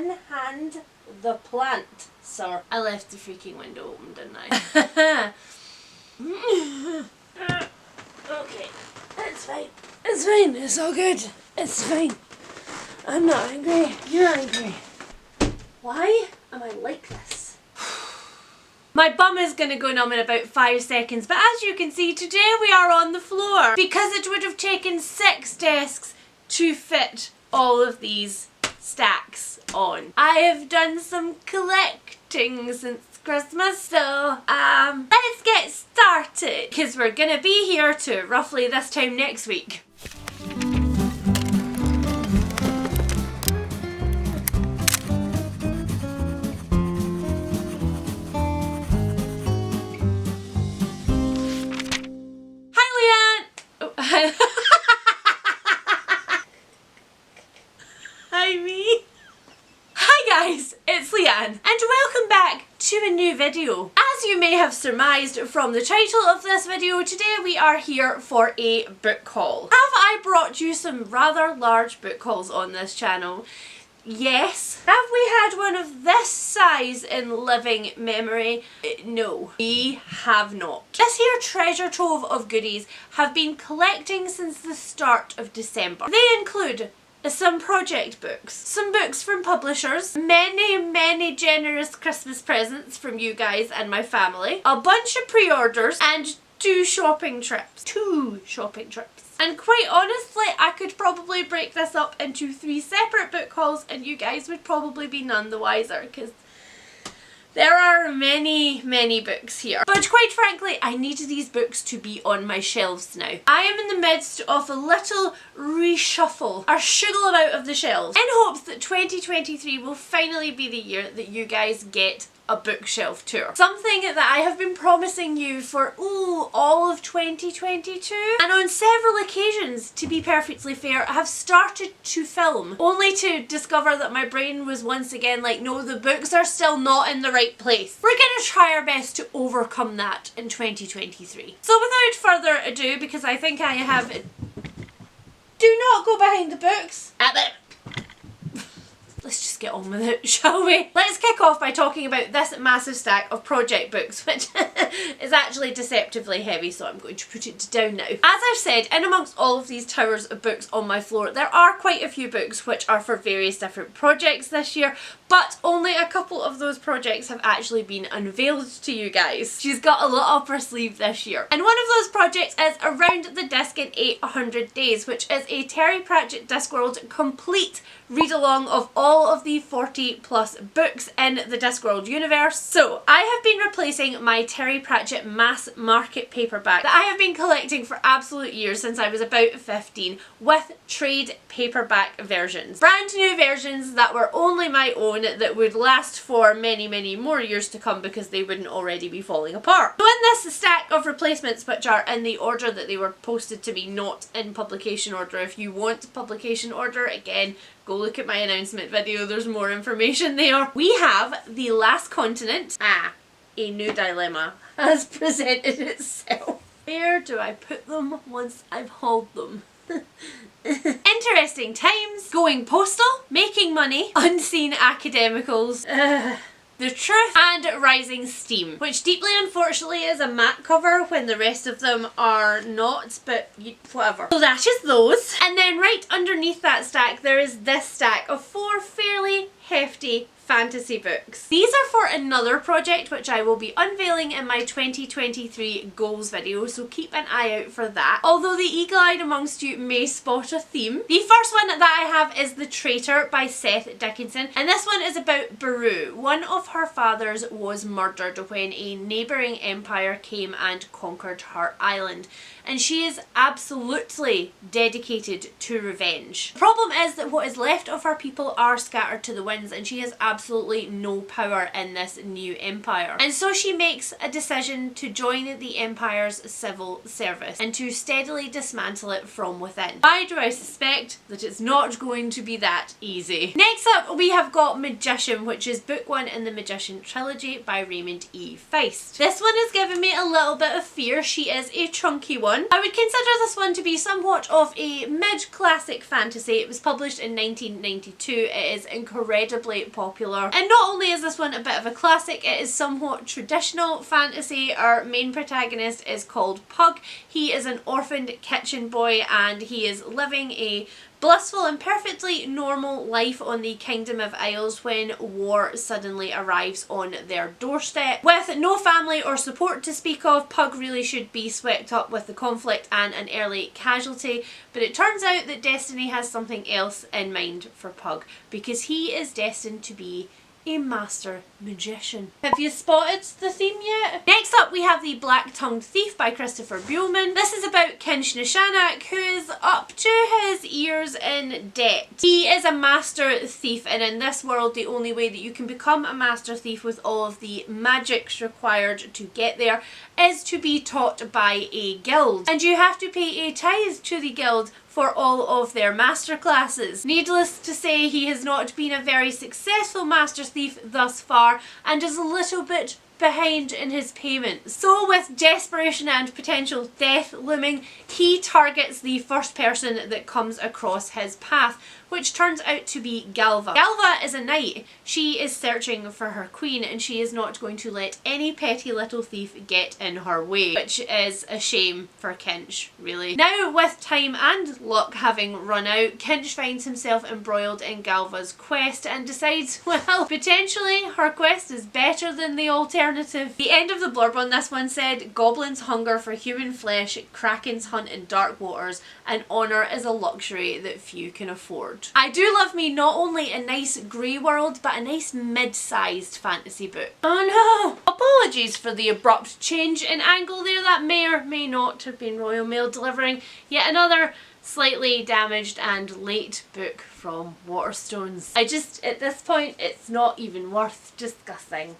unhand the plant, sir. I left the freaking window open, didn't I? Okay, it's fine. It's fine, it's all good. It's fine. I'm not angry, you're angry. Why am I like this? My bum is going to go numb in about 5 seconds, but as you can see, today we are on the floor because it would have taken 6 desks to fit all of these stacks on. I have done some collecting since Christmas, so let's get started because we're going to be here to roughly this time next week. And welcome back to a new video. As you may have surmised from the title of this video, today we are here for a book haul. Have I brought you some rather large book hauls on this channel? Yes. Have we had one of this size in living memory? No, we have not. This here treasure trove of goodies have been collecting since the start of December. They include some project books, some books from publishers, many generous Christmas presents from you guys and my family, a bunch of pre-orders, and 2 shopping trips. 2 shopping trips. And quite honestly, I could probably break this up into 3 separate book hauls and you guys would probably be none the wiser because there are many books here. But quite frankly, I need these books to be on my shelves now. I am in the midst of a little reshuffle, or shuggle about of the shelves, in hopes that 2023 will finally be the year that you guys get a bookshelf tour. Something that I have been promising you for, all of 2022. And on several occasions, to be perfectly fair, I have started to film, only to discover that my brain was once again like, no, the books are still not in the right place. We're gonna try our best to overcome that in 2023. So without further ado, because I think I have... Do not go behind the books. Let's just get on with it, shall we? Let's kick off by talking about this massive stack of project books, which is actually deceptively heavy, so I'm going to put it down now. As I've said, in amongst all of these towers of books on my floor, there are quite a few books which are for various different projects this year, but only a couple of those projects have actually been unveiled to you guys. She's got a lot up her sleeve this year. And one of those projects is Around the Disc in 800 Days, which is a Terry Pratchett Discworld complete read-along of all of the 40+ books in the Discworld universe. So I have been replacing my Terry Pratchett mass market paperback that I have been collecting for absolute years since I was about 15 with trade paperback versions. Brand new versions that were only my own, that would last for many more years to come because they wouldn't already be falling apart. So in this stack of replacements, which are in the order that they were posted to me, not in publication order. If you want publication order, again, go look at my announcement video, there's more information there. We have The Last Continent. A new dilemma has presented itself. Where do I put them once I've hauled them? Interesting Times, Going Postal, Making Money, Unseen Academicals, The Truth, and Rising Steam, which deeply unfortunately is a matte cover when the rest of them are not, but whatever. So that is those. And then right underneath that stack there is this stack of 4 fairly hefty fantasy books. These are for another project which I will be unveiling in my 2023 goals video, so keep an eye out for that. Although the eagle-eyed amongst you may spot a theme. The first one that I have is The Traitor by Seth Dickinson, and this one is about Beru. One of her fathers was murdered when a neighbouring empire came and conquered her island, and she is absolutely dedicated to revenge. The problem is that what is left of her people are scattered to the winds, and she has absolutely no power in this new empire. And so she makes a decision to join the empire's civil service and to steadily dismantle it from within. Why do I suspect that it's not going to be that easy? Next up we have got Magician, which is book 1 in the Magician Trilogy by Raymond E. Feist. This one has given me a little bit of fear. She is a chunky one. one. I would consider this one to be somewhat of a mid-classic fantasy. It was published in 1992. It is incredibly popular. And not only is this one a bit of a classic, it is somewhat traditional fantasy. Our main protagonist is called Pug. He is an orphaned kitchen boy and he is living a blissful and perfectly normal life on the Kingdom of Isles when war suddenly arrives on their doorstep. With no family or support to speak of, Pug really should be swept up with the conflict and an early casualty, but it turns out that destiny has something else in mind for Pug, because he is destined to be a master magician. Have you spotted the theme yet? Next up we have The Black-Tongued Thief by Christopher Buehlman. This is about Kinch who is up to his ears in debt. He is a master thief, and in this world the only way that you can become a master thief with all of the magics required to get there is to be taught by a guild. And you have to pay a tithe to the guild for all of their master classes. Needless to say, he has not been a very successful master thief thus far and is a little bit behind in his payments. So with desperation and potential death looming, he targets the first person that comes across his path, which turns out to be Galva. Galva is a knight. She is searching for her queen and she is not going to let any petty little thief get in her way, which is a shame for Kinch, really. Now, with time and luck having run out, Kinch finds himself embroiled in Galva's quest and decides, well, potentially her quest is better than the alternative. The end of the blurb on this one said, "Goblins hunger for human flesh, krakens hunt in dark waters, and honour is a luxury that few can afford." I do love me not only a nice grey world, but a nice mid-sized fantasy book. Oh no! Apologies for the abrupt change in angle there. That may or may not have been Royal Mail delivering yet another slightly damaged and late book from Waterstones. At this point, it's not even worth discussing.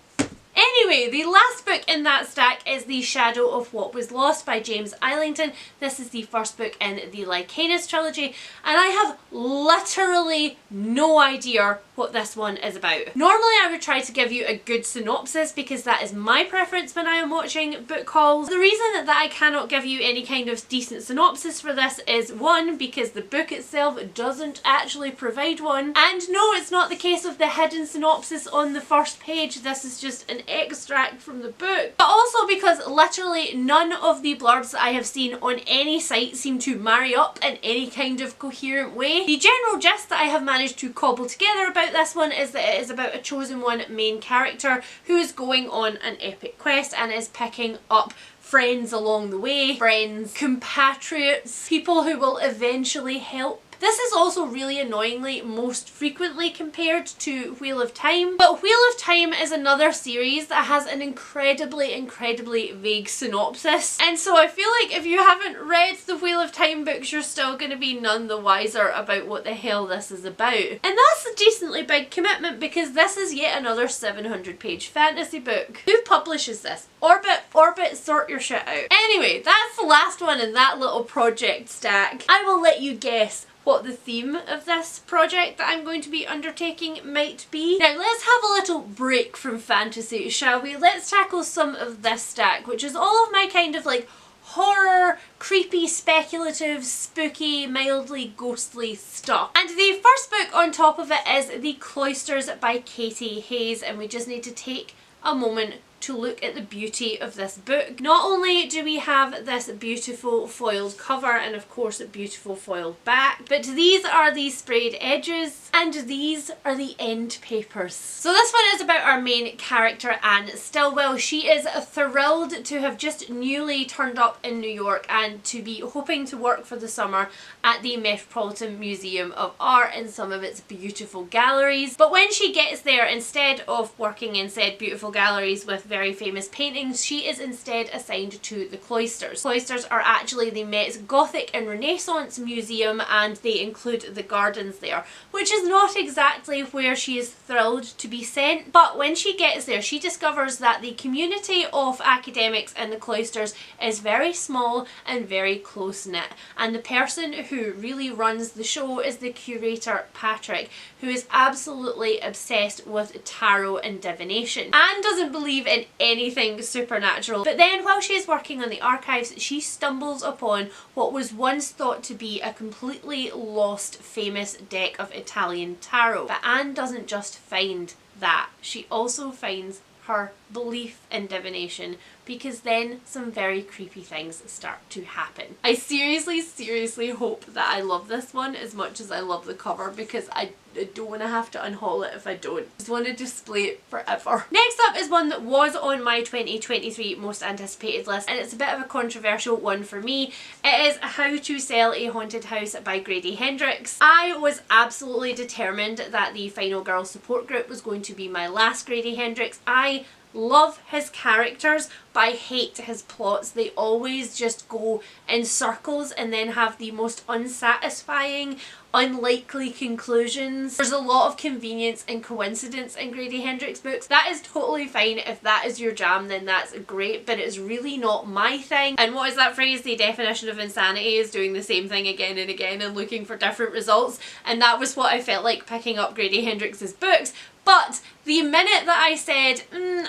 Anyway, the last book in that stack is The Shadow of What Was Lost by James Islington. This is the first book in the Lycanus trilogy, and I have literally no idea what this one is about. Normally I would try to give you a good synopsis because that is my preference when I am watching book hauls. The reason that I cannot give you any kind of decent synopsis for this is, one, because the book itself doesn't actually provide one, and no, it's not the case of the hidden synopsis on the first page. This is just an extract from the book. But also because literally none of the blurbs that I have seen on any site seem to marry up in any kind of coherent way. The general gist that I have managed to cobble together about this one is that it is about a chosen one main character who is going on an epic quest and is picking up friends along the way, friends, compatriots, people who will eventually help. This is also really annoyingly most frequently compared to Wheel of Time, but Wheel of Time is another series that has an incredibly vague synopsis, and so I feel like if you haven't read the Wheel of Time books, you're still going to be none the wiser about what the hell this is about. And that's a decently big commitment because this is yet another 700-page fantasy book. Who publishes this? Orbit, sort your shit out. Anyway, that's the last one in that little project stack. I will let you guess what the theme of this project that I'm going to be undertaking might be. Now let's have a little break from fantasy, shall we? Let's tackle some of this stack, which is all of my kind of like horror, creepy, speculative, spooky, mildly ghostly stuff. And the first book on top of it is The Cloisters by Katy Hayes, and we just need to take a moment to look at the beauty of this book. Not only do we have this beautiful foiled cover and of course a beautiful foiled back, but these are the sprayed edges and these are the end papers. So this one is about our main character, Anne Stillwell. She is thrilled to have just newly turned up in New York and to be hoping to work for the summer at the Metropolitan Museum of Art in some of its beautiful galleries. But when she gets there, instead of working in said beautiful galleries with very famous paintings, she is instead assigned to the Cloisters. Cloisters are actually the Met's Gothic and Renaissance Museum, and they include the gardens there, which is not exactly where she is thrilled to be sent. But when she gets there, she discovers that the community of academics in the Cloisters is very small and very close-knit, and the person who really runs the show is the curator Patrick, who is absolutely obsessed with tarot and divination. Anne doesn't believe in in anything supernatural. But then while she is working on the archives, she stumbles upon what was once thought to be a completely lost famous deck of Italian tarot. But Anne doesn't just find that, she also finds her belief in divination, because then some very creepy things start to happen. I seriously hope that I love this one as much as I love the cover, because I don't want to have to unhaul it if I don't. I just want to display it forever. Next up is one that was on my 2023 most anticipated list, and it's a bit of a controversial one for me. It is How to Sell a Haunted House by Grady Hendrix. I was absolutely determined that the Final Girl support group was going to be my last Grady Hendrix. I love his characters, but I hate his plots. They always just go in circles and then have the most unsatisfying, unlikely conclusions. There's a lot of convenience and coincidence in Grady Hendrix books. That is totally fine. If that is your jam, then that's great, but it's really not my thing. And what is that phrase? The definition of insanity is doing the same thing again and again and looking for different results. And that was what I felt like picking up Grady Hendrix's books. But the minute that I said,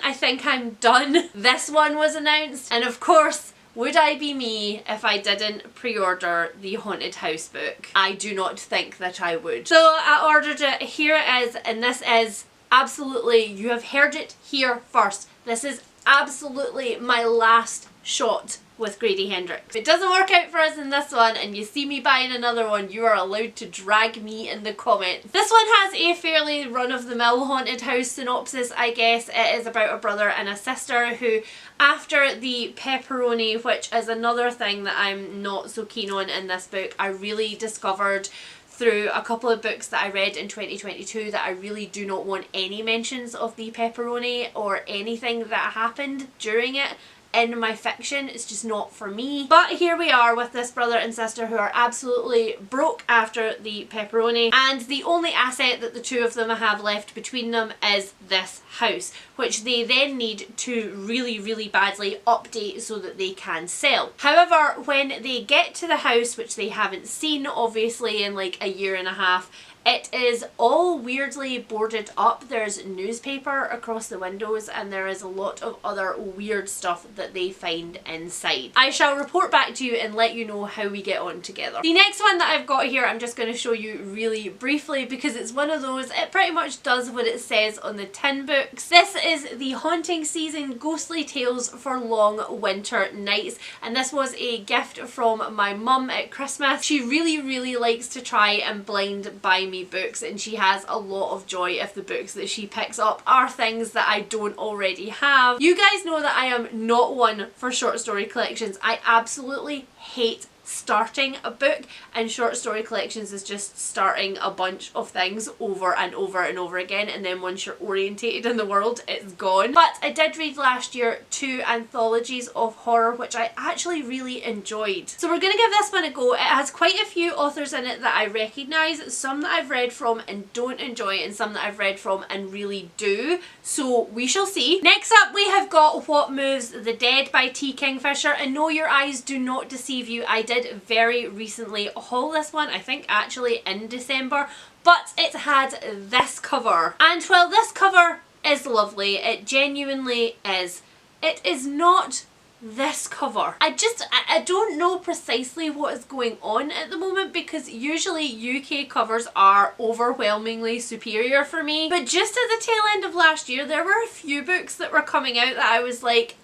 I think I'm done, this one was announced. And of course, would I be me if I didn't pre-order the Haunted House book? I do not think that I would. So I ordered it. Here it is, and this is absolutely, you have heard it here first, this is absolutely my last shot with Grady Hendrix. If it doesn't work out for us in this one and you see me buying another one, you are allowed to drag me in the comments. This one has a fairly run-of-the-mill haunted house synopsis, I guess. It is about a brother and a sister who, after the pepperoni, which is another thing that I'm not so keen on in this book, I really discovered through a couple of books that I read in 2022 that I really do not want any mentions of the pepperoni or anything that happened during it in my fiction. It's just not for me. But here we are with this brother and sister who are absolutely broke after the pepperoni, and the only asset that the two of them have left between them is this house, which they then need to really badly update so that they can sell. However, when they get to the house, which they haven't seen obviously in like a year and a half, it is all weirdly boarded up. There's newspaper across the windows and there is a lot of other weird stuff that they find inside. I shall report back to you and let you know how we get on together. The next one that I've got here I'm just going to show you really briefly because it's one of those, it pretty much does what it says on the tin books. This is The Haunting Season Ghostly Tales for Long Winter Nights, and this was a gift from my mum at Christmas. She really likes to try and blind buy me books, and she has a lot of joy if the books that she picks up are things that I don't already have. You guys know that I am not one for short story collections. I absolutely hate starting a book, and short story collections is just starting a bunch of things over and over again, and then once you're orientated in the world it's gone. But I did read last year 2 anthologies of horror which I actually really enjoyed, so we're gonna give this one a go. It has quite a few authors in it that I recognise, some that I've read from and don't enjoy, and some that I've read from and really do, so we shall see. Next up we have got What Moves the Dead by T. Kingfisher, and no, your eyes do not deceive you, I did very recently haul this one, I think actually in December, but it had this cover, and while this cover is lovely, it genuinely is, it is not this cover. I don't know precisely what is going on at the moment, because usually UK covers are overwhelmingly superior for me, but just at the tail end of last year there were a few books that were coming out that I was like,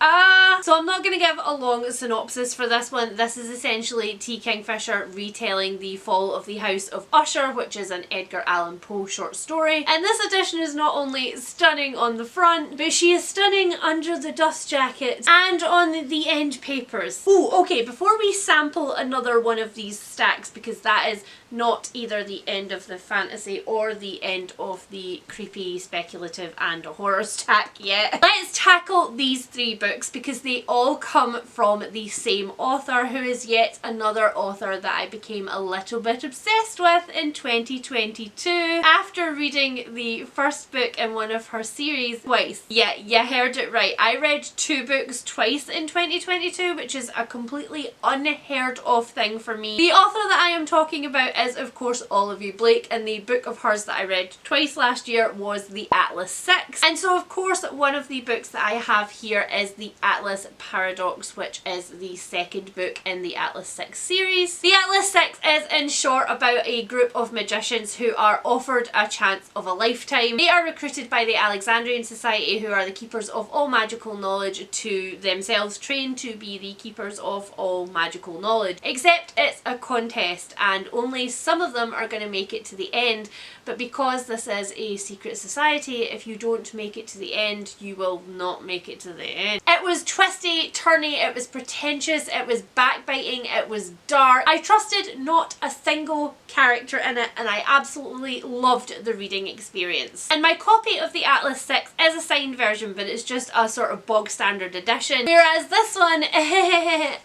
so I'm not going to give a long synopsis for this one. This is essentially T. Kingfisher retelling The Fall of the House of Usher, which is an Edgar Allan Poe short story, and this edition is not only stunning on the front, but she is stunning under the dust jacket and on the end papers. Oh, okay, before we sample another one of these stacks, because that is not either the end of the fantasy or the end of the creepy, speculative and horror stack yet, let's tackle these 3 books because they all come from the same author, who is yet another author that I became a little bit obsessed with in 2022 after reading the first book in one of her series twice. Yeah, you heard it right. I read 2 books twice in 2022, which is a completely unheard of thing for me. The author that I am talking about is of course Olivie Blake, and the book of hers that I read twice last year was the Atlas 6. And so of course one of the books that I have here is the Atlas Paradox, which is the second book in the Atlas 6 series. The Atlas 6 is in short about a group of magicians who are offered a chance of a lifetime. They are recruited by the Alexandrian Society, who are the keepers of all magical knowledge, to themselves train to be the keepers of all magical knowledge. Except it's a contest and only some of them are going to make it to the end, but because this is a secret society, if you don't make it to the end, you will not make it to the end. It was twisty, turny, it was pretentious, it was backbiting, it was dark. I trusted not a single character in it and I absolutely loved the reading experience. And my copy of the Atlas 6 is a signed version, but it's just a sort of bog standard edition, whereas this one,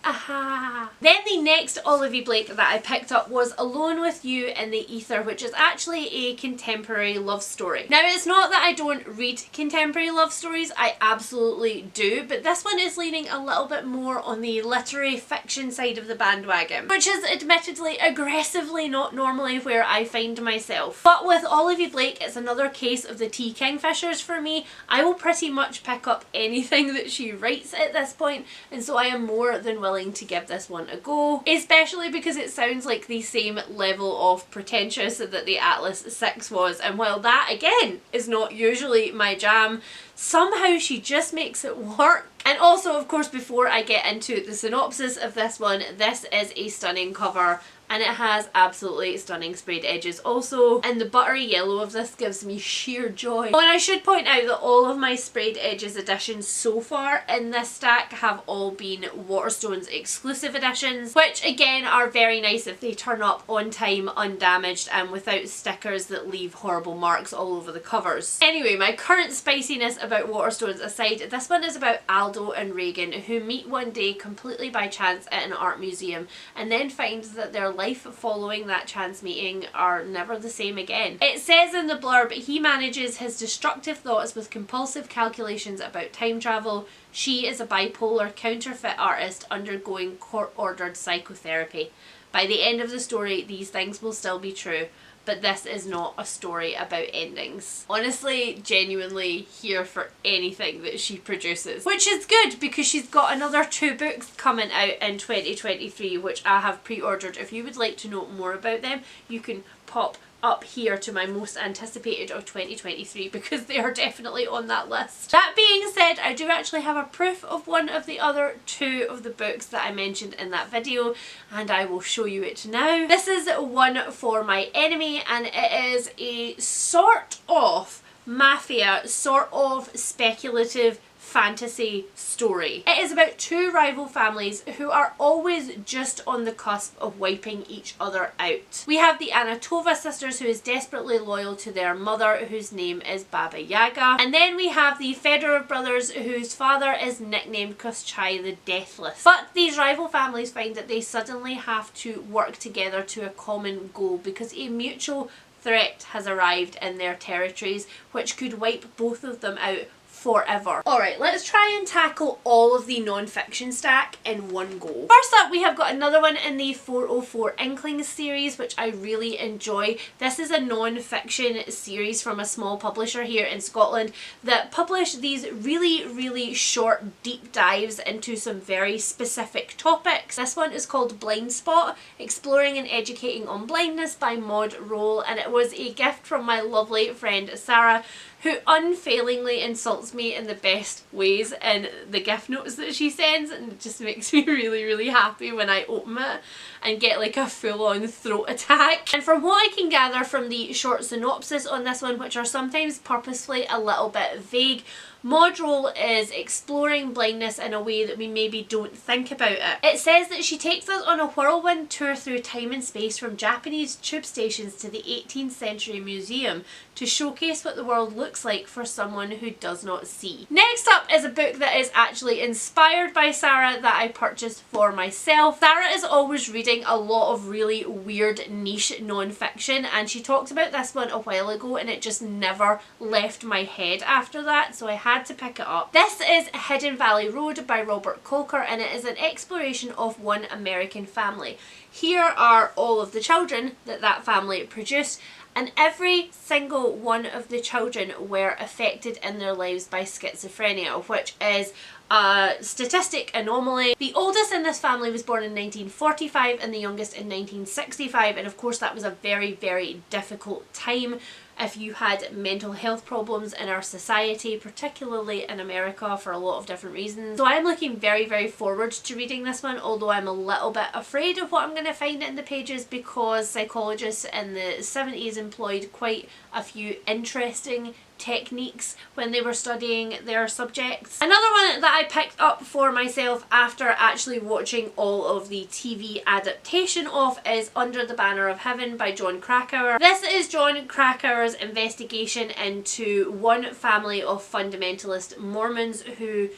aha. Then the next Olivie Blake that I picked up was Alone with You in the Ether, which is actually a contemporary love story. Now it's not that I don't read contemporary love stories, I absolutely do, but this one is leaning a little bit more on the literary fiction side of the bandwagon, which is admittedly aggressively not normally where I find myself. But with Olivie Blake, it's another case of the T Kingfishers for me. I will pretty much pick up anything that she writes at this point, and so I am more than willing to give this one a go, especially because it sounds like the same level of pretentious that the Atlas 6 was, and while that again is not usually my jam, somehow she just makes it work. And also, of course, before I get into the synopsis of this one, this is a stunning cover and it has absolutely stunning sprayed edges also, and the buttery yellow of this gives me sheer joy. Oh, and I should point out that all of my sprayed edges editions so far in this stack have all been Waterstones exclusive editions, which again are very nice if they turn up on time, undamaged, and without stickers that leave horrible marks all over the covers. Anyway, my current spiciness about Waterstones aside, this one is about Aldo and Reagan, who meet one day completely by chance at an art museum and then find that their life following that chance meeting are never the same again. It says in the blurb, he manages his destructive thoughts with compulsive calculations about time travel. She is a bipolar counterfeit artist undergoing court-ordered psychotherapy. By the end of the story, these things will still be true, but this is not a story about endings. Honestly, genuinely here for anything that she produces, which is good because she's got another 2 books coming out in 2023 which I have pre-ordered. If you would like to know more about them, you can pop up here to my most anticipated of 2023 because they are definitely on that list. That being said, I do actually have a proof of one of the other 2 of the books that I mentioned in that video, and I will show you it now. This is One for My Enemy, and it is a sort of mafia, sort of speculative fantasy story. It is about 2 rival families who are always just on the cusp of wiping each other out. We have the Anatova sisters, who is desperately loyal to their mother, whose name is Baba Yaga, and then we have the Fedorov brothers, whose father is nicknamed Koschai the Deathless. But these rival families find that they suddenly have to work together to a common goal because a mutual threat has arrived in their territories which could wipe both of them out forever. Alright, let's try and tackle all of the non-fiction stack in one go. First up, we have got another one in the 404 Inklings series, which I really enjoy. This is a non-fiction series from a small publisher here in Scotland that publish these really short deep dives into some very specific topics. This one is called Blind Spot, Exploring and Educating on Blindness by Maud Rowell, and it was a gift from my lovely friend Sarah, who unfailingly insults me in the best ways in the gift notes that she sends, and it just makes me really happy when I open it and get like a full-on throat attack. And from what I can gather from the short synopsis on this one, which are sometimes purposefully a little bit vague, Maud Rowell is exploring blindness in a way that we maybe don't think about it. It says that she takes us on a whirlwind tour through time and space from Japanese tube stations to the 18th century museum to showcase what the world looked looks like for someone who does not see. Next up is a book that is actually inspired by Sarah that I purchased for myself. Sarah is always reading a lot of really weird niche non-fiction, and she talked about this one a while ago and it just never left my head after that, so I had to pick it up. This is Hidden Valley Road by Robert Colker, and it is an exploration of one American family. Here are all of the children that family produced, and every single one of the children were affected in their lives by schizophrenia, which is a statistic anomaly. The oldest in this family was born in 1945 and the youngest in 1965, and of course that was a very, very difficult time if you had mental health problems in our society, particularly in America, for a lot of different reasons. So I'm looking very, very forward to reading this one, although I'm a little bit afraid of what I'm going to find in the pages because psychologists in the 70s employed quite a few interesting techniques when they were studying their subjects. Another one that I picked up for myself after actually watching all of the TV adaptation of is Under the Banner of Heaven by Jon Krakauer. This is Jon Krakauer's investigation into one family of fundamentalist Mormons who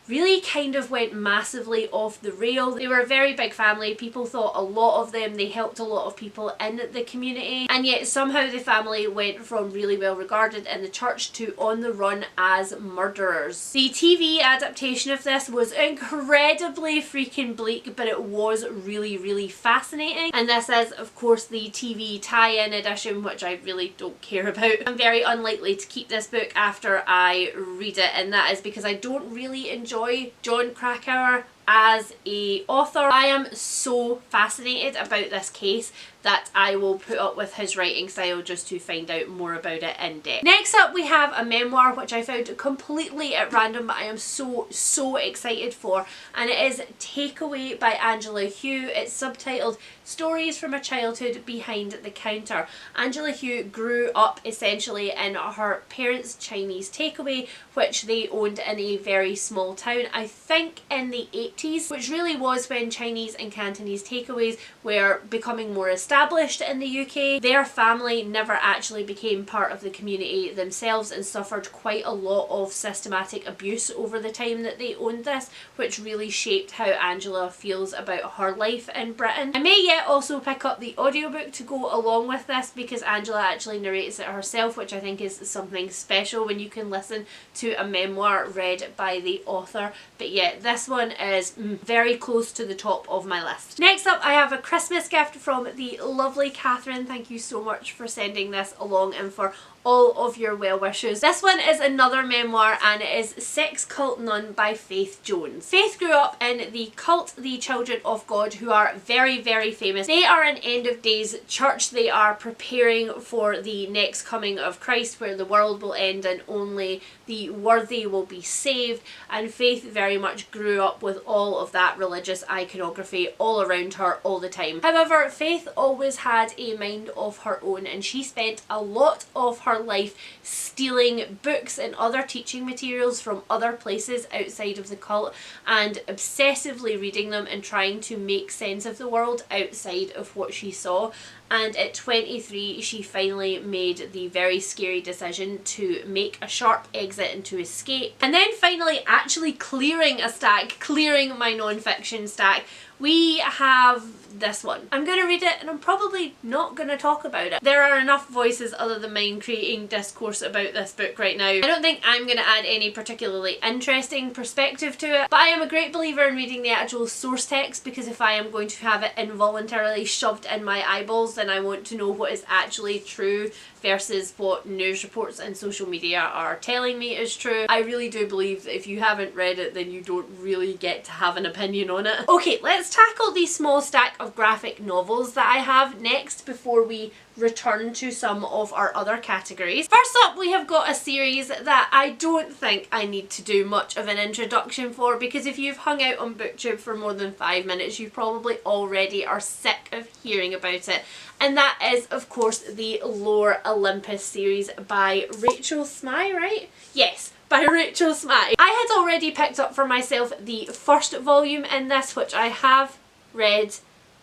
really kind of went massively off the rail. They were a very big family. People thought a lot of them. They helped a lot of people in the community, and yet somehow the family went from really well regarded in the church to on the run as murderers. The TV adaptation of this was incredibly freaking bleak, but it was really, really fascinating. And this is of course the TV tie-in edition, which I really don't care about. I'm very unlikely to keep this book after I read it, and that is because I don't really enjoy Jon Krakauer as a author. I am so fascinated about this case that I will put up with his writing style just to find out more about it in depth. Next up we have a memoir which I found completely at random, but I am so excited for, and it is Takeaway by Angela Hugh. It's subtitled Stories from a Childhood Behind the Counter. Angela Hugh grew up essentially in her parents' Chinese takeaway, which they owned in a very small town, I think in the 80s, which really was when Chinese and Cantonese takeaways were becoming more established in the UK. Their family never actually became part of the community themselves and suffered quite a lot of systematic abuse over the time that they owned this, which really shaped how Angela feels about her life in Britain. I may yet also pick up the audiobook to go along with this because Angela actually narrates it herself, which I think is something special when you can listen to a memoir read by the author. But yeah, this one is very close to the top of my list. Next up I have a Christmas gift from the lovely Catherine. Thank you so much for sending this along and for all of your well wishes. This one is another memoir, and it is Sex Cult Nun by Faith Jones. Faith grew up in the cult The Children of God, who are very, very famous. They are an end of days church. They are preparing for the next coming of Christ, where the world will end and only the worthy will be saved, and Faith very much grew up with all of that religious iconography all around her all the time. However, Faith always had a mind of her own, and she spent a lot of her life stealing books and other teaching materials from other places outside of the cult and obsessively reading them and trying to make sense of the world outside of what she saw. And at 23 she finally made the very scary decision to make a sharp exit and to escape. And then finally actually clearing a stack, clearing my non-fiction stack, we have this one. I'm going to read it and I'm probably not going to talk about it. There are enough voices other than mine creating discourse about this book right now. I don't think I'm going to add any particularly interesting perspective to it, but I am a great believer in reading the actual source text, because if I am going to have it involuntarily shoved in my eyeballs, then I want to know what is actually true versus what news reports and social media are telling me is true. I really do believe that if you haven't read it, then you don't really get to have an opinion on it. Okay, let's tackle the small stack of graphic novels that I have next before we return to some of our other categories. First up, we have got a series that I don't think I need to do much of an introduction for, because if you've hung out on BookTube for more than 5 minutes, you probably already are sick of hearing about it. And that is, of course, the Lore Olympus series by Rachel Smythe, right? Yes, by Rachel Smythe. I had already picked up for myself the first volume in this, which I have read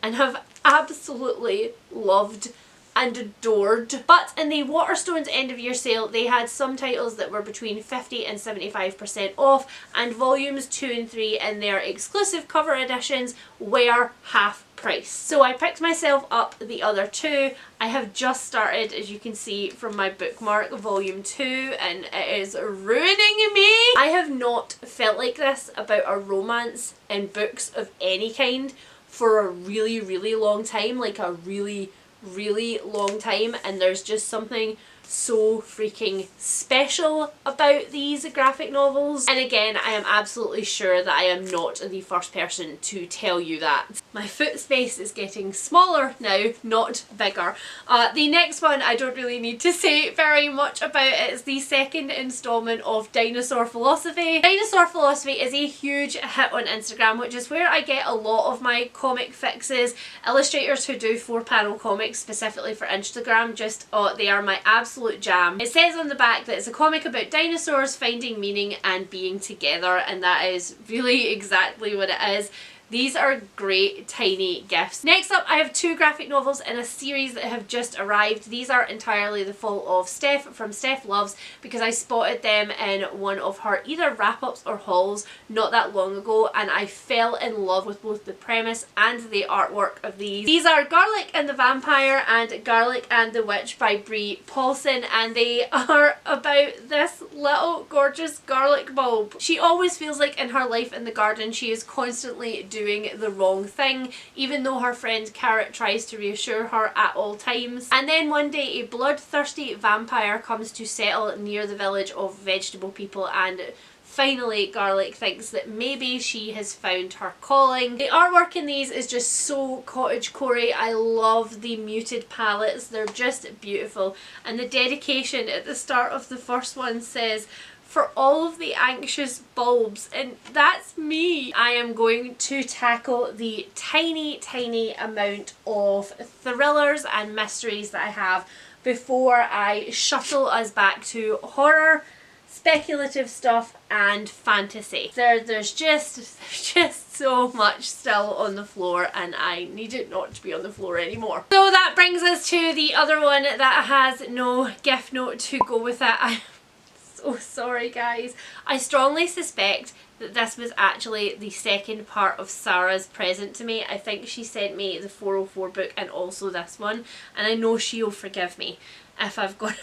and have absolutely loved. and adored. But in the Waterstones end of year sale, they had some titles that were between 50 and 75% off, and volumes 2 and 3 in their exclusive cover editions were half price. So I picked myself up the other two. I have just started, as you can see from my bookmark, volume 2, and it is ruining me. I have not felt like this about a romance in books of any kind for a really, really long time, like a really, really long time, and there's just something so freaking special about these graphic novels. And again, I am absolutely sure that I am not the first person to tell you that. My foot space is getting smaller now, not bigger. The next one I don't really need to say very much about. It's the second installment of Dinosaur Philosophy. Dinosaur Philosophy is a huge hit on Instagram, which is where I get a lot of my comic fixes. Illustrators who do 4-panel comics specifically for Instagram, just, they are my absolute jam. It says on the back that it's a comic about dinosaurs finding meaning and being together, and that is really exactly what it is. These are great tiny gifts. Next up, I have 2 graphic novels in a series that have just arrived. These are entirely the fault of Steph from Steph Loves, because I spotted them in one of her either wrap-ups or hauls not that long ago, and I fell in love with both the premise and the artwork of these. These are Garlic and the Vampire and Garlic and the Witch by Brie Paulson, and they are about this little gorgeous garlic bulb. She always feels like in her life in the garden she is constantly doing the wrong thing, even though her friend Carrot tries to reassure her at all times. And then one day a bloodthirsty vampire comes to settle near the village of vegetable people, and finally Garlic thinks that maybe she has found her calling. The artwork in these is just so cottagecore. I love the muted palettes, they're just beautiful, and the dedication at the start of the first one says, "For all of the anxious bulbs," and that's me. I am going to tackle the tiny amount of thrillers and mysteries that I have before I shuttle us back to horror, speculative stuff and fantasy. There's just so much still on the floor, and I need it not to be on the floor anymore. So that brings us to the other one that has no gift note to go with it. Oh, sorry guys. I strongly suspect that this was actually the second part of Sarah's present to me. I think she sent me the 404 book and also this one, and I know she'll forgive me if I've got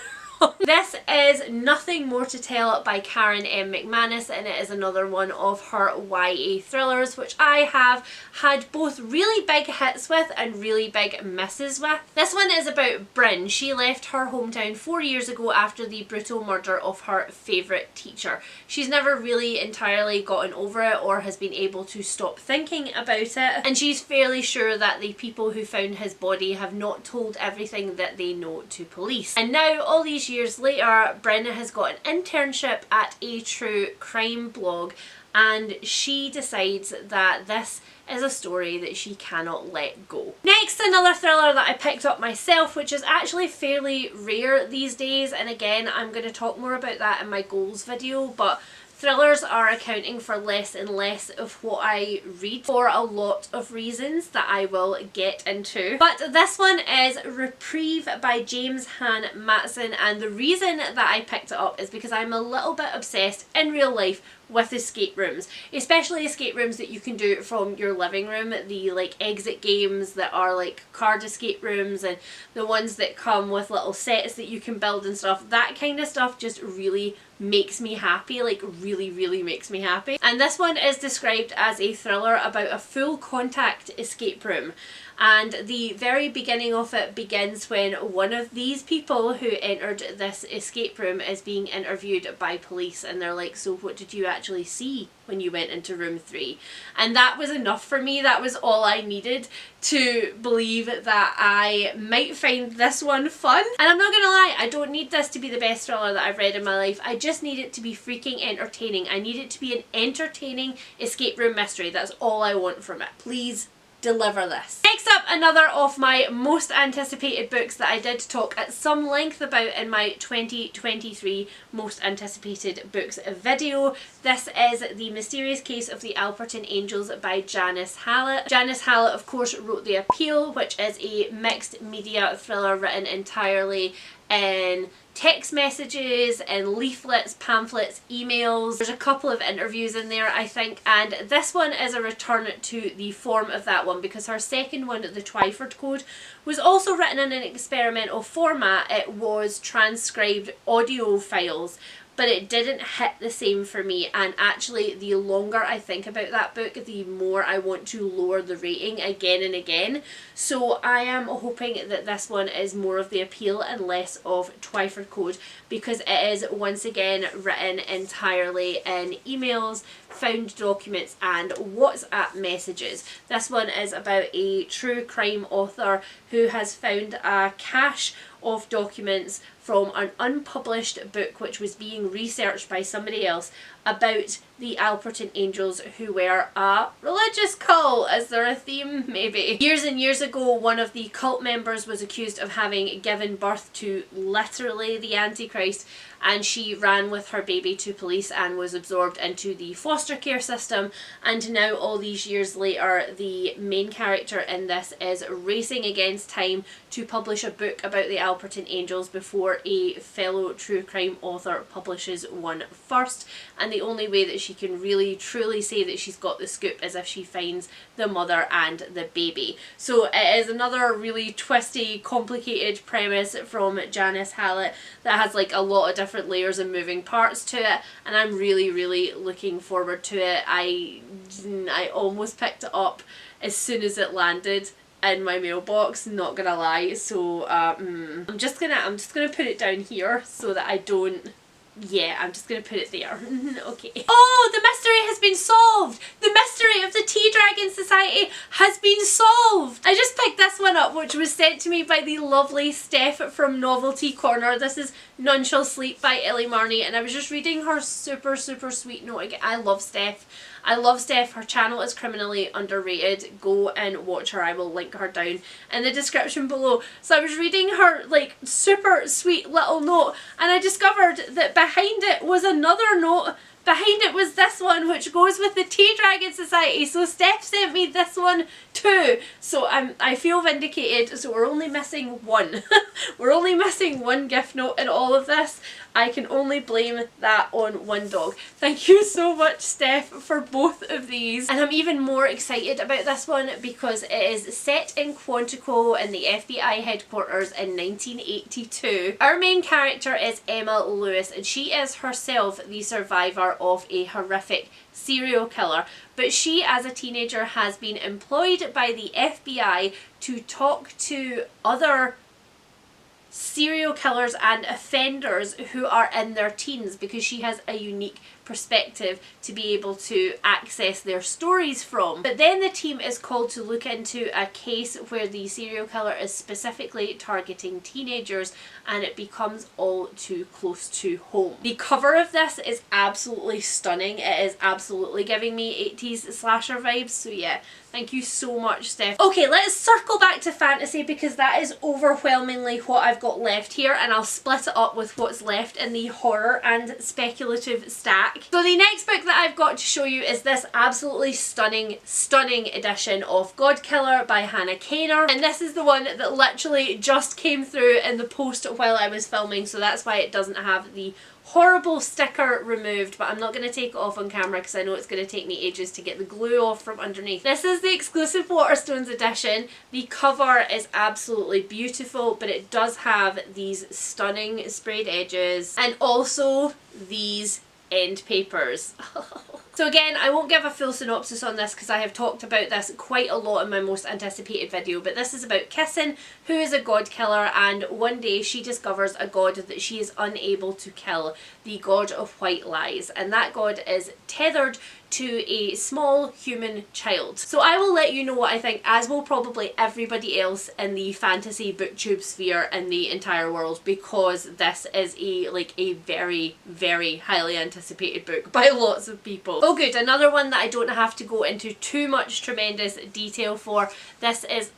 This is Nothing More to Tell by Karen M. McManus, and it is another one of her YA thrillers, which I have had both really big hits with and really big misses with. This one is about Bryn. She left her hometown 4 years ago after the brutal murder of her favourite teacher. She's never really entirely gotten over it or has been able to stop thinking about it, and she's fairly sure that the people who found his body have not told everything that they know to police. And now, all these years later, Bryn has got an internship at a true crime blog, and she decides that this is a story that she cannot let go. Next, another thriller that I picked up myself, which is actually fairly rare these days, and again I'm going to talk more about that in my goals video, but thrillers are accounting for less and less of what I read for a lot of reasons that I will get into. But this one is Reprieve by James Han Matson, and the reason that I picked it up is because I'm a little bit obsessed in real life with escape rooms, especially escape rooms that you can do from your living room, the like exit games that are like card escape rooms, and the ones that come with little sets that you can build and stuff. That kind of stuff just really makes me happy, like really makes me happy. And this one is described as a thriller about a full contact escape room, and the very beginning of it begins when one of these people who entered this escape room is being interviewed by police, and they're like, so what did you actually see when you went into room 3? And that was enough for me. That was all I needed to believe that I might find this one fun. And I'm not gonna lie, I don't need this to be the best thriller that I've read in my life. I just need it to be freaking entertaining. I need it to be an entertaining escape room mystery. That's all I want from it. Please deliver this. Next up, another of my most anticipated books that I did talk at some length about in my 2023 most anticipated books video. This is The Mysterious Case of the Alperton Angels by Janice Hallett. Janice Hallett, of course, wrote The Appeal, which is a mixed media thriller written entirely in text messages and leaflets, pamphlets, emails. There's a couple of interviews in there, I think, and this one is a return to the form of that one because her second one, The Twyford Code, was also written in an experimental format. It was transcribed audio files, but it didn't hit the same for me, and actually the longer I think about that book, the more I want to lower the rating again and again. So I am hoping that this one is more of The Appeal and less of Twyford Code, because it is once again written entirely in emails, found documents and WhatsApp messages. This one is about a true crime author who has found a cache of documents from an unpublished book which was being researched by somebody else about the Alperton Angels, who were a religious cult. Is there a theme? Maybe. Years and years ago, one of the cult members was accused of having given birth to literally the Antichrist, and she ran with her baby to police and was absorbed into the foster care system. And now, all these years later, the main character in this is racing against time to publish a book about the Alperton Angels before a fellow true crime author publishes one first. And the only way that she can really truly say that she's got the scoop is if she finds the mother and the baby. So it is another really twisty, complicated premise from Janice Hallett that has like a lot of different layers and moving parts to it, and I'm really looking forward to it. I almost picked it up as soon as it landed in my mailbox, not gonna lie. So I'm just gonna put it down here so that I don't. Yeah, I'm just going to put it there. Okay. Oh, the mystery has been solved! The mystery of the Tea Dragon Society has been solved! I just picked this one up, which was sent to me by the lovely Steph from Novelty Corner. This is None Shall Sleep by Ellie Marney, and I was just reading her super sweet note. I love Steph. I love Steph. Her channel is criminally underrated. Go and watch her. I will link her down in the description below. So I was reading her like super sweet little note, and I discovered that behind it was another note. Behind it was this one, which goes with the Tea Dragon Society. So Steph sent me this one too. So I feel vindicated. So we're only missing one. We're only missing one gift note in all of this. I can only blame that on one dog. Thank you so much, Steph, for both of these. And I'm even more excited about this one because it is set in Quantico in the FBI headquarters in 1982. Our main character is Emma Lewis, and she is herself the survivor of a horrific serial killer, but she as a teenager has been employed by the FBI to talk to other serial killers and offenders who are in their teens, because she has a unique perspective to be able to access their stories from. But then the team is called to look into a case where the serial killer is specifically targeting teenagers, and it becomes all too close to home. The cover of this is absolutely stunning. It is absolutely giving me 80s slasher vibes, so yeah, thank you so much, Steph. Okay, let's circle back to fantasy because that is overwhelmingly what I've got left here, and I'll split it up with what's left in the horror and speculative stack. So the next book that I've got to show you is this absolutely stunning edition of Godkiller by Hannah Kaner, and this is the one that literally just came through in the post while I was filming, so that's why it doesn't have the horrible sticker removed, but I'm not going to take it off on camera because I know it's going to take me ages to get the glue off from underneath. This is the exclusive Waterstones edition. The cover is absolutely beautiful, but it does have these stunning sprayed edges and also these end papers. So again, I won't give a full synopsis on this because I have talked about this quite a lot in my most anticipated video, but this is about Kissin, who is a god killer, and one day she discovers a god that she is unable to kill, the god of white lies, and that god is tethered to a small human child. So I will let you know what I think, as will probably everybody else in the fantasy booktube sphere in the entire world, because this is a very highly anticipated book by lots of people. Oh good, another one that I don't have to go into too much tremendous detail for. This is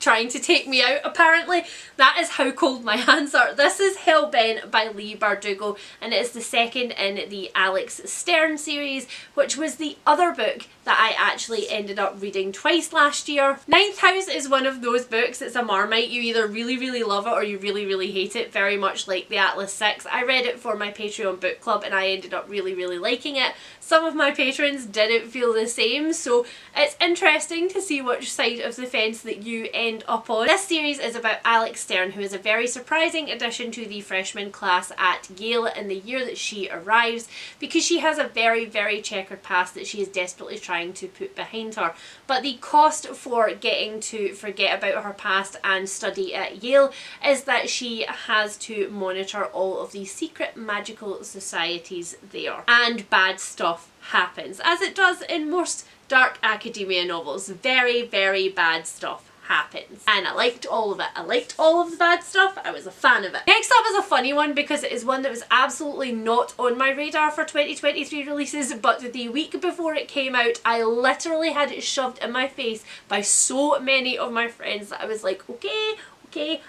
trying to take me out apparently. That is How Cold My Hands Are. This is Hellbent by Leigh Bardugo, and it is the second in the Alex Stern series, which was the other book that I actually ended up reading twice last year. Ninth House is one of those books. It's a Marmite. You either really love it or you really hate it, very much like the Atlas 6. I read it for my Patreon book club and I ended up really liking it. Some of my patrons didn't feel the same, so it's interesting to see which side of the fence that you end up on. This series is about Alex Stern, who is a very surprising addition to the freshman class at Yale in the year that she arrives, because she has a very checkered past that she is desperately trying to put behind her. But the cost for getting to forget about her past and study at Yale is that she has to monitor all of the secret magical societies there. And bad stuff happens, as it does in most dark academia novels. Very bad stuff happens, and I liked all of it. I liked all of the bad stuff. I was a fan of it. Next up is a funny one because it is one that was absolutely not on my radar for 2023 releases, but the week before it came out I literally had it shoved in my face by so many of my friends that I was like, okay,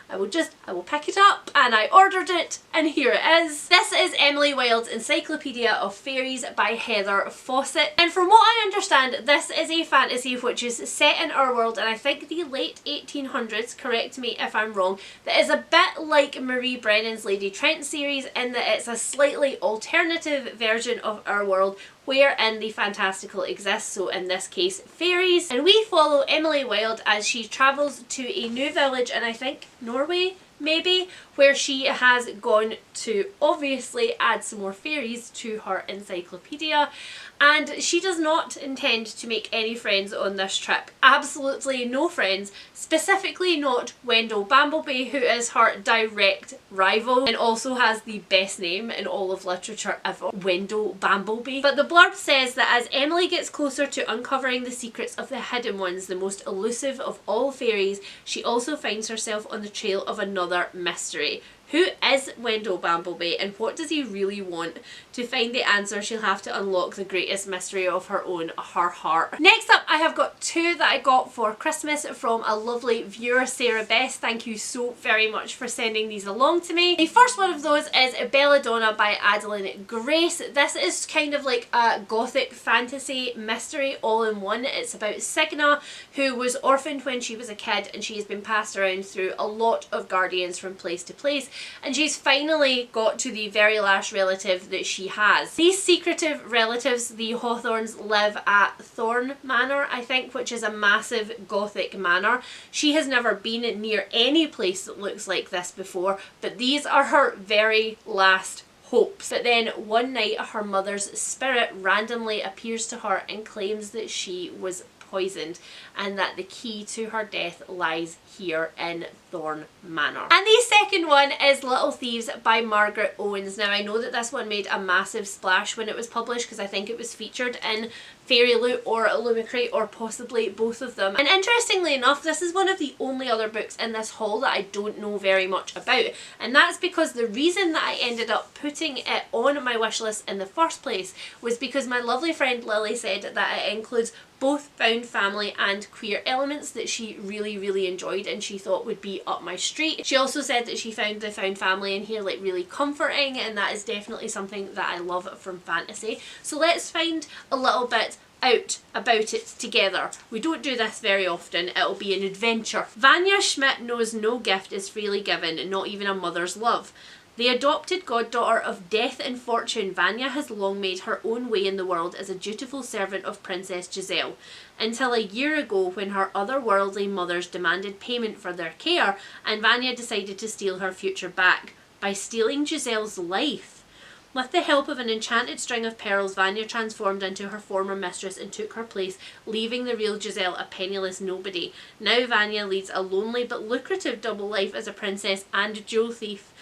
I will pick it up, and I ordered it, and here it is. This is Emily Wilde's Encyclopedia of Fairies by Heather Fawcett, and from what I understand this is a fantasy which is set in our world, and I think the late 1800s, correct me if I'm wrong, that is a bit like Marie Brennan's Lady Trent series in that it's a slightly alternative version of our world wherein the fantastical exists, so in this case fairies, and we follow Emily Wilde as she travels to a new village in I think Norway maybe, where she has gone to obviously add some more fairies to her encyclopedia, and she does not intend to make any friends on this trip. Absolutely no friends, specifically not Wendell Bambleby, who is her direct rival and also has the best name in all of literature ever, Wendell Bambleby. But the blurb says that as Emily gets closer to uncovering the secrets of the Hidden Ones, the most elusive of all fairies, she also finds herself on the trail of another mystery. Who is Wendell Bambleby and what does he really want? To find the answer, she'll have to unlock the greatest mystery of her own, her heart. Next up, I have got two that I got for Christmas from a lovely viewer, Sarah Bess. Thank you so very much for sending these along to me. The first one of those is Belladonna by Adeline Grace. This is kind of like a gothic fantasy mystery all in one. It's about Signa, who was orphaned when she was a kid, and she has been passed around through a lot of guardians from place to place, and she's finally got to the very last relative that she has. These secretive relatives, the Hawthorns, live at Thorn Manor, I think, which is a massive gothic manor. She has never been near any place that looks like this before, but these are her very last hopes. But then one night her mother's spirit randomly appears to her and claims that she was poisoned and that the key to her death lies here in Thorn Manor. And the second one is Little Thieves by Margaret Owens. Now I know that this one made a massive splash when it was published because I think it was featured in Fairy Loot or Illumicrate or possibly both of them. And interestingly enough, this is one of the only other books in this haul that I don't know very much about, and that's because the reason that I ended up putting it on my wish list in the first place was because my lovely friend Lily said that it includes both found family and queer elements that she really enjoyed and she thought would be up my street. She also said that she found the found family in here like really comforting, and that is definitely something that I love from fantasy. So let's find a little bit out about it together. We don't do this very often. It'll be an adventure. Vanya Schmidt knows no gift is freely given, not even a mother's love. The adopted goddaughter of Death and Fortune, Vanya has long made her own way in the world as a dutiful servant of Princess Giselle, until a year ago when her otherworldly mothers demanded payment for their care, and Vanya decided to steal her future back by stealing Giselle's life. With the help of an enchanted string of pearls, Vanya transformed into her former mistress and took her place, leaving the real Giselle a penniless nobody. Now Vanya leads a lonely but lucrative double life as a princess and jewel thief.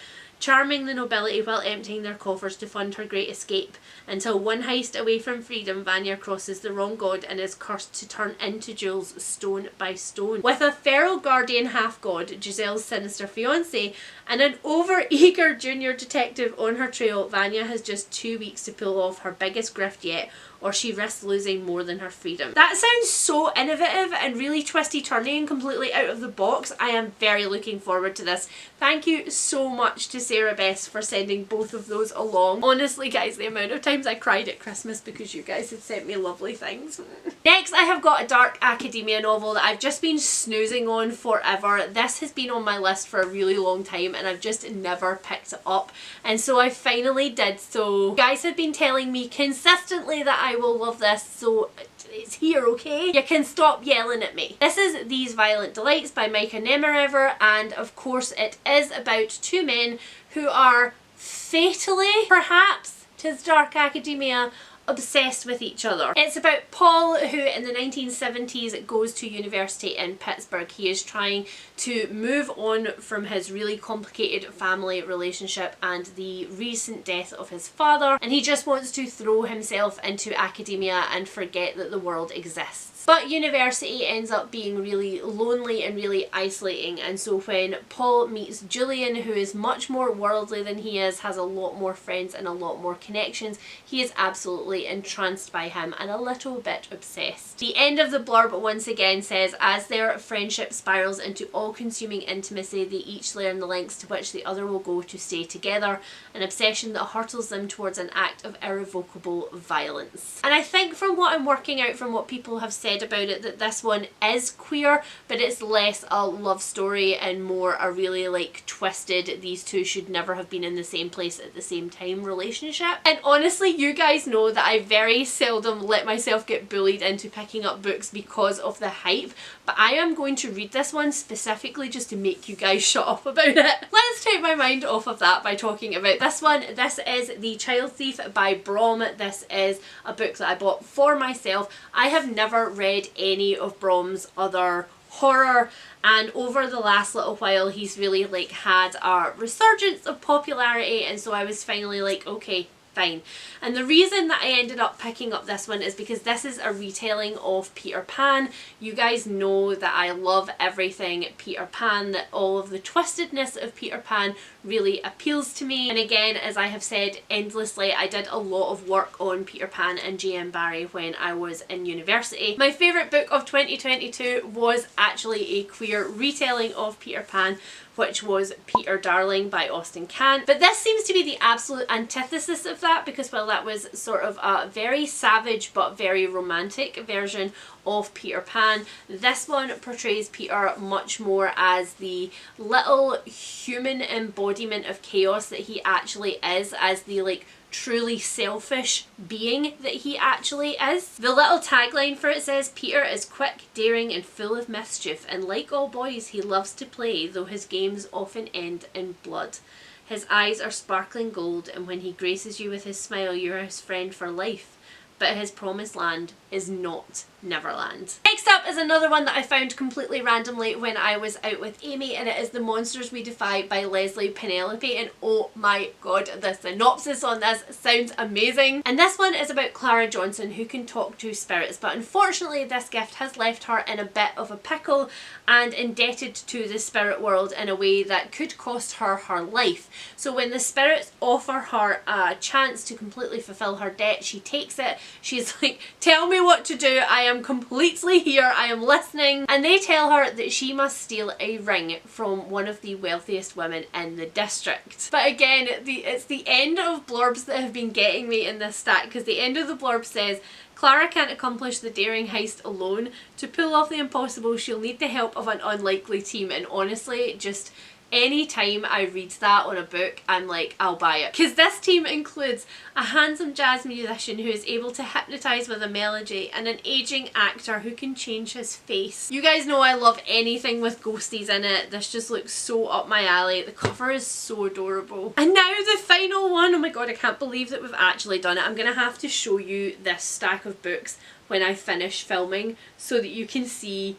charming the nobility while emptying their coffers to fund her great escape, until one heist away from freedom, Vanya crosses the wrong god and is cursed to turn into jewels stone by stone. With a feral guardian half-god, Giselle's sinister fiancé, and an over-eager junior detective on her trail, Vanya has just 2 weeks to pull off her biggest grift yet, or she risks losing more than her freedom. That sounds so innovative and really twisty-turny and completely out of the box. I am very looking forward to this. Thank you so much to Sarah Bess for sending both of those along. Honestly guys, the amount of times I cried at Christmas because you guys had sent me lovely things. Next I have got a dark academia novel that I've just been snoozing on forever. This has been on my list for a really long time and I've just never picked it up, and so I finally did so. You guys have been telling me consistently that I will love this, so it's here, okay? You can stop yelling at me. This is These Violent Delights by Micah Nemerever, and of course it is about two men who are fatally, perhaps, 'tis dark academia, obsessed with each other. It's about Paul, who in the 1970s goes to university in Pittsburgh. He is trying to move on from his really complicated family relationship and the recent death of his father, and he just wants to throw himself into academia and forget that the world exists. But university ends up being really lonely and really isolating, and so when Paul meets Julian, who is much more worldly than he is, has a lot more friends and a lot more connections, he is absolutely entranced by him and a little bit obsessed. The end of the blurb once again says, as their friendship spirals into all-consuming intimacy, they each learn the lengths to which the other will go to stay together, an obsession that hurtles them towards an act of irrevocable violence. And I think from what I'm working out from what people have said about it, that this one is queer, but it's less a love story and more a really like twisted, these two should never have been in the same place at the same time relationship. And honestly, you guys know that I very seldom let myself get bullied into picking up books because of the hype, but I am going to read this one specifically just to make you guys shut up about it. Let's take my mind off of that by talking about this one. This is The Child Thief by Brom. This is a book that I bought for myself. I have never read any of Brom's other horror, and over the last little while he's really like had a resurgence of popularity, and so I was finally like, okay, fine. And the reason that I ended up picking up this one is because this is a retelling of Peter Pan. You guys know that I love everything Peter Pan, that all of the twistedness of Peter Pan really appeals to me. And again, as I have said endlessly, I did a lot of work on Peter Pan and J.M. Barrie when I was in university. My favourite book of 2022 was actually a queer retelling of Peter Pan, which was Peter Darling by Austen Kant. But this seems to be the absolute antithesis of that, because while that was sort of a very savage but very romantic version of Peter Pan, this one portrays Peter much more as the little human embodiment of chaos that he actually is, as the like truly selfish being that he actually is. The little tagline for it says, Peter is quick, daring and full of mischief, and like all boys he loves to play, though his games often end in blood. His eyes are sparkling gold, and when he graces you with his smile you're his friend for life. But his promised land is not Neverland. Next up is another one that I found completely randomly when I was out with Amy, and it is The Monsters We Defy by Leslie Penelope, and oh my god, the synopsis on this sounds amazing. And this one is about Clara Johnson, who can talk to spirits, but unfortunately this gift has left her in a bit of a pickle and indebted to the spirit world in a way that could cost her her life. So when the spirits offer her a chance to completely fulfill her debt, she takes it. She's like, tell me what to do, I am completely here, I am listening. And they tell her that she must steal a ring from one of the wealthiest women in the district. But again, it's the end of blurbs that have been getting me in this stack, because the end of the blurb says, Clara can't accomplish the daring heist alone. To pull off the impossible, she'll need the help of an unlikely team. And honestly, just any time I read that on a book, I'm like, I'll buy it. Because this team includes a handsome jazz musician who is able to hypnotise with a melody, and an ageing actor who can change his face. You guys know I love anything with ghosties in it. This just looks so up my alley. The cover is so adorable. And now the final one. Oh my god, I can't believe that we've actually done it. I'm going to have to show you this stack of books when I finish filming so that you can see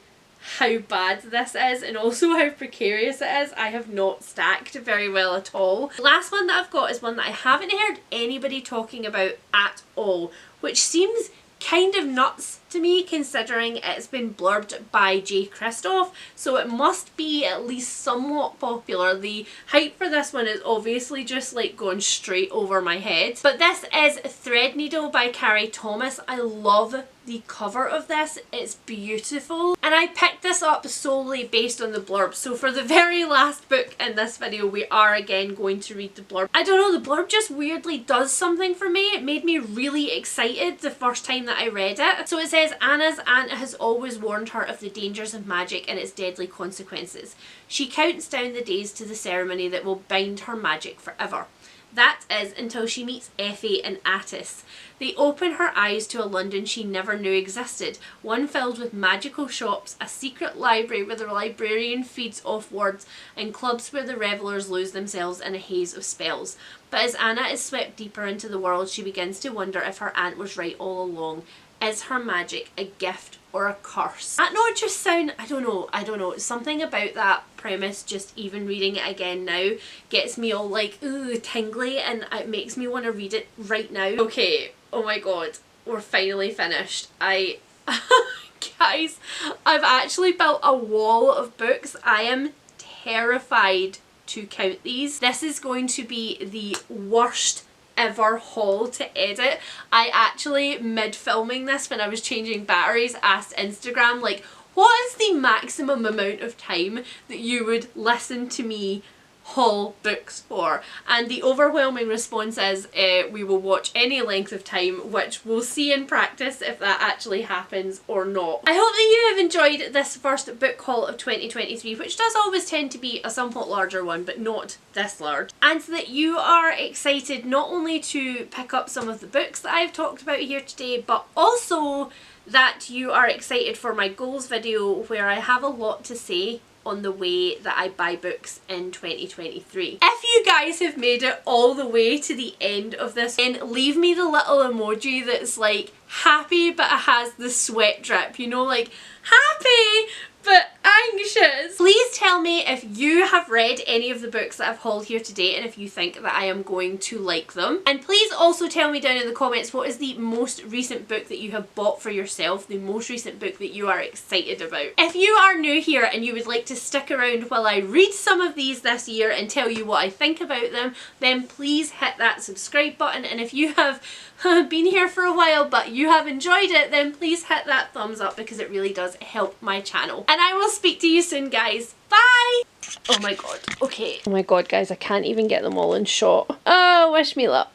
how bad this is and also how precarious it is. I have not stacked very well at all. The last one that I've got is one that I haven't heard anybody talking about at all, which seems kind of nuts to me considering it's been blurbed by J. Christoph, so it must be at least somewhat popular. The hype for this one is obviously just like going straight over my head. But this is Threadneedle by Carrie Thomas. I love the cover of this, it's beautiful, and I picked this up solely based on the blurb. So for the very last book in this video we are again going to read the blurb. I don't know, the blurb just weirdly does something for me. It made me really excited the first time that I read it. So it says, Anna's aunt has always warned her of the dangers of magic and its deadly consequences. She counts down the days to the ceremony that will bind her magic forever. That is until she meets Effie and Attis. They open her eyes to a London she never knew existed, one filled with magical shops, a secret library where the librarian feeds off words, and clubs where the revellers lose themselves in a haze of spells. But as Anna is swept deeper into the world, she begins to wonder if her aunt was right all along. Is her magic a gift or a curse? That not just sound, I don't know, something about that premise, just even reading it again now gets me all like, ooh, tingly, and it makes me want to read it right now. Okay, oh my god, we're finally finished. Guys, I've actually built a wall of books. I am terrified to count these. This is going to be the worst ever haul to edit. I actually, mid filming this when I was changing batteries, asked Instagram like, what is the maximum amount of time that you would listen to me haul books for? And the overwhelming response is we will watch any length of time, which we'll see in practice if that actually happens or not. I hope that you have enjoyed this first book haul of 2023, which does always tend to be a somewhat larger one, but not this large, and that you are excited not only to pick up some of the books that I've talked about here today, but also that you are excited for my goals video where I have a lot to say on the way that I buy books in 2023. If you guys have made it all the way to the end of this, then leave me the little emoji that's like happy but it has the sweat drip, you know, like happy but anxious. Please tell me if you have read any of the books that I've hauled here today and if you think that I am going to like them. And please also tell me down in the comments what is the most recent book that you have bought for yourself, the most recent book that you are excited about. If you are new here and you would like to stick around while I read some of these this year and tell you what I think about them, then please hit that subscribe button. And if you have been here for a while but you have enjoyed it, then please hit that thumbs up because it really does help my channel. And I will speak to you soon, guys. Bye! Oh my god. Okay. Oh my god, guys, I can't even get them all in shot. Oh, wish me luck.